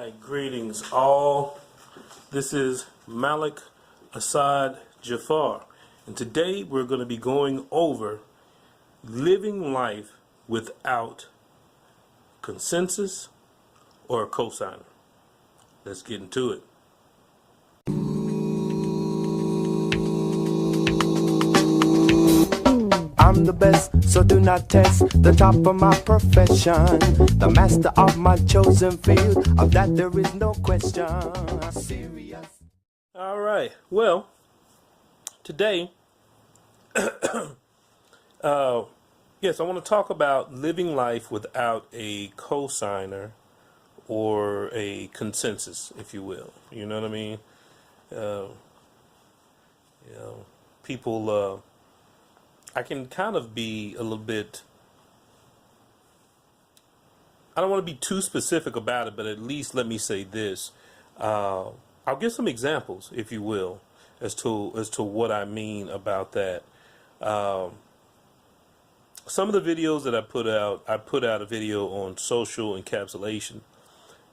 Alright, greetings all. This is Malik Assad Jafar, and today we're going to be going over living life without consensus or a cosigner. Let's get into it. I'm the best, so do not test the top of my profession, the master of my chosen field. Of that there is no question. Serious. All right. Well, today, yes, I want to talk about living life without a cosigner or a consensus, if you will. You know what I mean? People. I can kind of be a little bit. I don't want to be too specific about it, but at least let me say this. I'll give some examples, if you will, as to what I mean about that. Some of the videos that I put out a video on social encapsulation,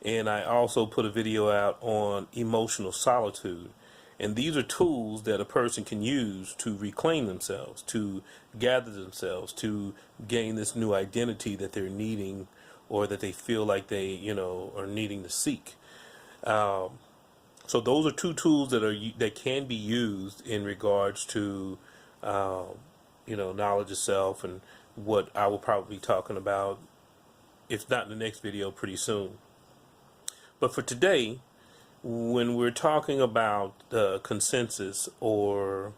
and I also put a video out on emotional solitude. And these are tools that a person can use to reclaim themselves, to gather themselves, to gain this new identity that they're needing, or that they feel like they, are needing to seek. So those are two tools that can be used in regards to, knowledge of self, and what I will probably be talking about, if not in the next video, pretty soon. But for today, when we're talking about consensus or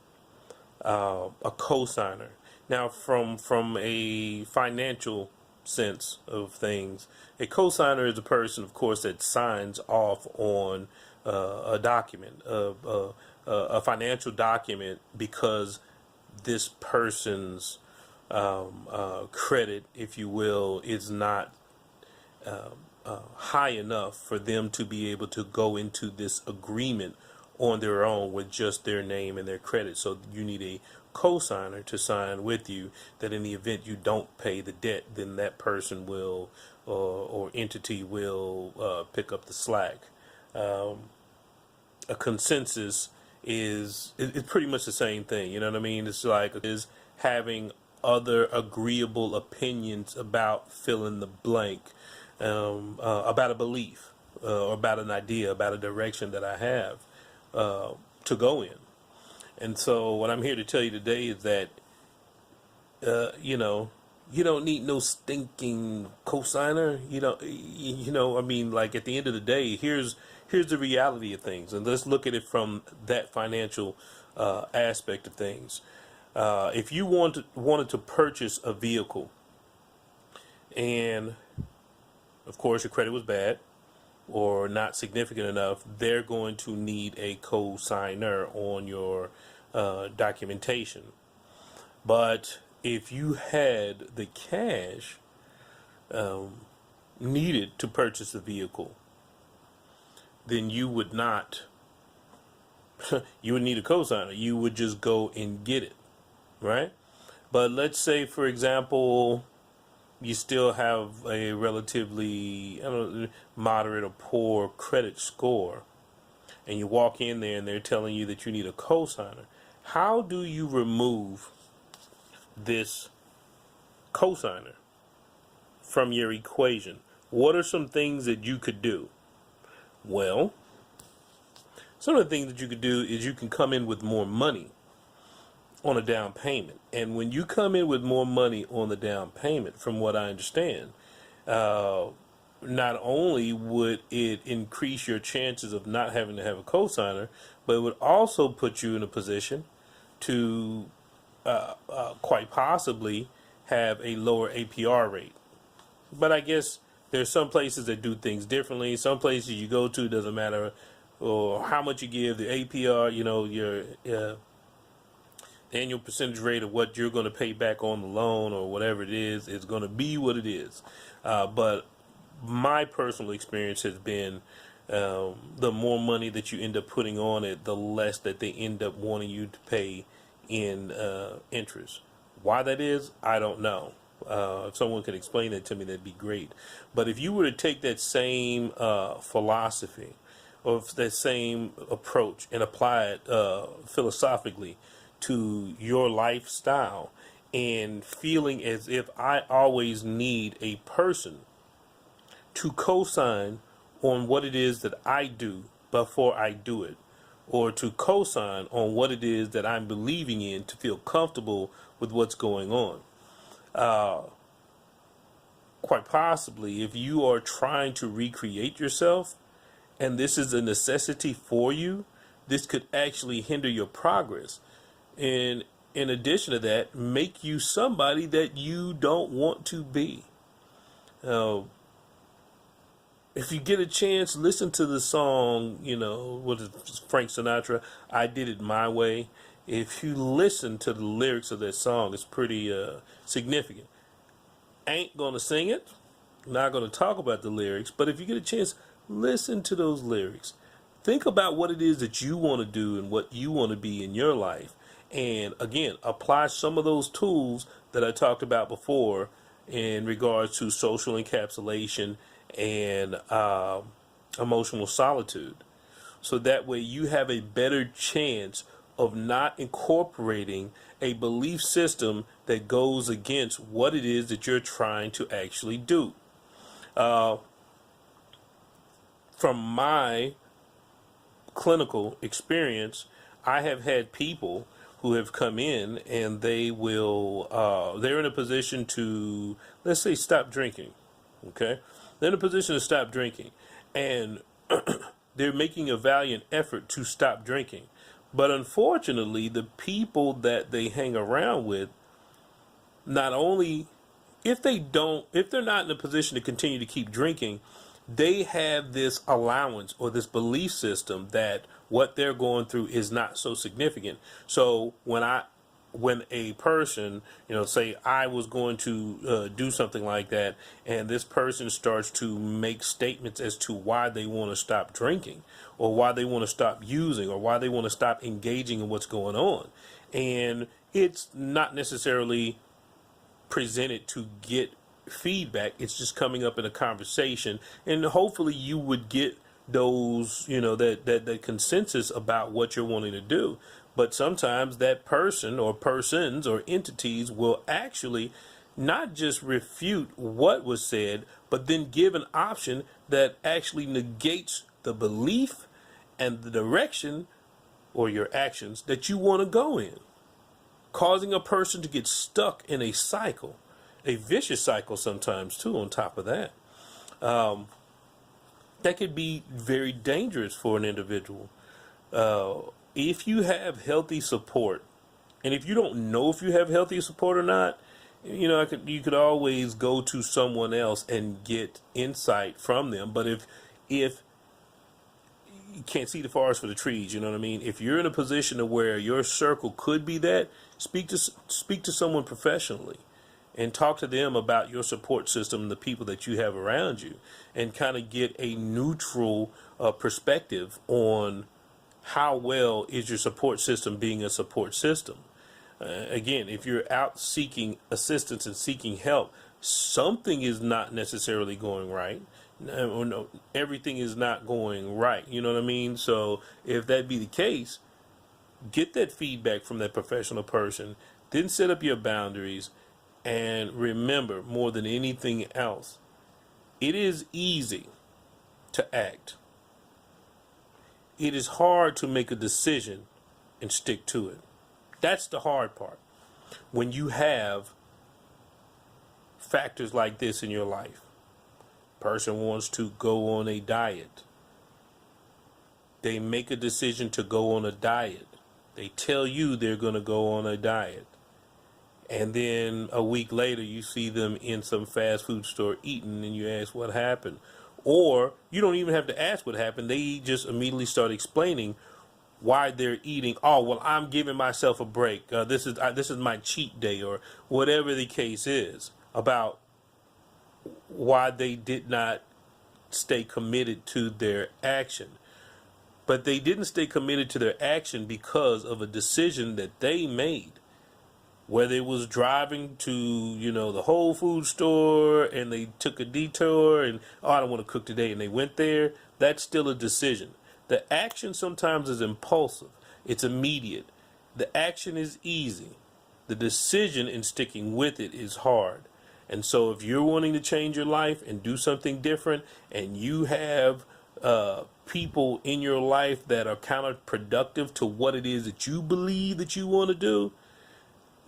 a cosigner, now from a financial sense of things, a cosigner is a person, of course, that signs off on a document, a financial document, because this person's credit, if you will, is not high enough for them to be able to go into this agreement on their own with just their name and their credit. So you need a cosigner to sign with you, that in the event you don't pay the debt, then that person will or entity will pick up the slack. A consensus is pretty much the same thing. You know what I mean? It's like is having other agreeable opinions about fill in the blank. About a belief, or about an idea, about a direction that I have to go in. And so what I'm here to tell you today is that, you don't need no stinking cosigner. I mean, like, at the end of the day, here's the reality of things. And let's look at it from that financial aspect of things. If you wanted to purchase a vehicle, and of course your credit was bad or not significant enough, they're going to need a co-signer on your documentation. But if you had the cash needed to purchase the vehicle, then you would not you would need a co-signer. You would just go and get it, right? But let's say, for example, you still have a relatively moderate or poor credit score, and you walk in there and they're telling you that you need a cosigner. How do you remove this cosigner from your equation? What are some things that you could do? Well, some of the things that you could do is you can come in with more money on a down payment. And when you come in with more money on the down payment, from what I understand, not only would it increase your chances of not having to have a cosigner, but it would also put you in a position to quite possibly have a lower APR rate. But I guess there's some places that do things differently. Some places you go to, doesn't matter or how much you give, the APR, your annual percentage rate of what you're going to pay back on the loan or whatever it is going to be what it is. But my personal experience has been the more money that you end up putting on it, the less that they end up wanting you to pay in interest. Why that is, I don't know. If someone could explain that to me, that'd be great. But if you were to take that same philosophy or that same approach and apply it philosophically to your lifestyle and feeling as if I always need a person to co-sign on what it is that I do before I do it, or to co-sign on what it is that I'm believing in to feel comfortable with what's going on. Quite possibly, if you are trying to recreate yourself and this is a necessity for you, this could actually hinder your progress. And in addition to that, make you somebody that you don't want to be. If you get a chance, listen to the song, what is it, Frank Sinatra, I Did It My Way. If you listen to the lyrics of that song, it's pretty significant. Ain't going to sing it, not going to talk about the lyrics, but if you get a chance, listen to those lyrics. Think about what it is that you want to do and what you want to be in your life. And again, apply some of those tools that I talked about before in regards to social encapsulation and emotional solitude. So that way you have a better chance of not incorporating a belief system that goes against what it is that you're trying to actually do. From my clinical experience, I have had people who have come in and they're in a position to, let's say, stop drinking. Okay? They're in a position to stop drinking. And they're making a valiant effort to stop drinking. But unfortunately, the people that they hang around with, not only if they're not in a position to continue to keep drinking, they have this allowance or this belief system that what they're going through is not so significant. So when a person, say I was going to do something like that, and this person starts to make statements as to why they want to stop drinking, or why they want to stop using, or why they want to stop engaging in what's going on, and it's not necessarily presented to get feedback, it's just coming up in a conversation, and hopefully you would get those, that consensus about what you're wanting to do. But sometimes that person or persons or entities will actually not just refute what was said, but then give an option that actually negates the belief and the direction or your actions that you want to go in, causing a person to get stuck in a cycle, a vicious cycle sometimes too, on top of that. That could be very dangerous for an individual. If you have healthy support, and if you don't know if you have healthy support or not, you could always go to someone else and get insight from them. But if you can't see the forest for the trees, you know what I mean? If you're in a position to where your circle could be that, speak to someone professionally and talk to them about your support system and the people that you have around you, and kind of get a neutral perspective on how well is your support system being a support system. Again, if you're out seeking assistance and seeking help, something is not necessarily going right. No, everything is not going right. You know what I mean? So if that be the case, get that feedback from that professional person, then set up your boundaries, and remember, more than anything else, it is easy to act. It is hard to make a decision and stick to it. That's the hard part. When you have factors like this in your life, person wants to go on a diet. They make a decision to go on a diet. They tell you they're going to go on a diet. And then a week later, you see them in some fast food store eating, and you ask what happened. Or you don't even have to ask what happened. They just immediately start explaining why they're eating. Oh, well, I'm giving myself a break. This is my cheat day, or whatever the case is, about why they did not stay committed to their action. But they didn't stay committed to their action because of a decision that they made. Whether it was driving to, the Whole Food store and they took a detour and, oh, I don't want to cook today, and they went there, that's still a decision. The action sometimes is impulsive. It's immediate. The action is easy. The decision in sticking with it is hard. And so if you're wanting to change your life and do something different, and you have people in your life that are counterproductive to what it is that you believe that you want to do,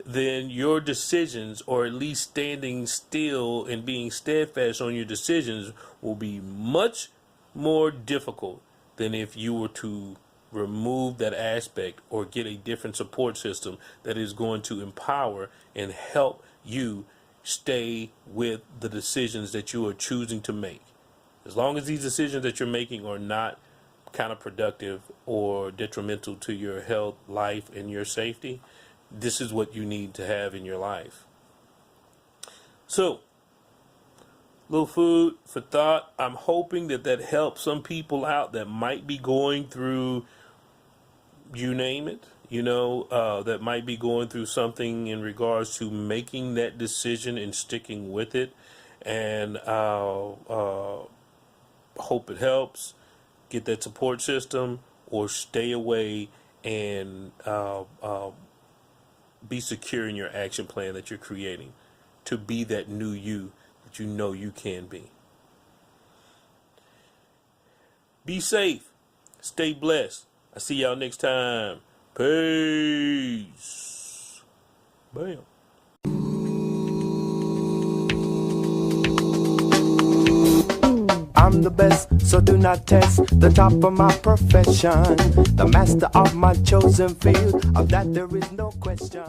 then your decisions, or at least standing still and being steadfast on your decisions, will be much more difficult than if you were to remove that aspect or get a different support system that is going to empower and help you stay with the decisions that you are choosing to make. As long as these decisions that you're making are not counterproductive or detrimental to your health, life, and your safety, this is what you need to have in your life. So, little food for thought. I'm hoping that helps some people out that might be going through, you name it, that might be going through something in regards to making that decision and sticking with it. And hope it helps. Get that support system, or stay away and be secure in your action plan that you're creating to be that new you that you know you can be. Be safe. Stay blessed. I see y'all next time. Peace. Bam. I'm the best, so do not test the top of my profession. The master of my chosen field, of that there is no question.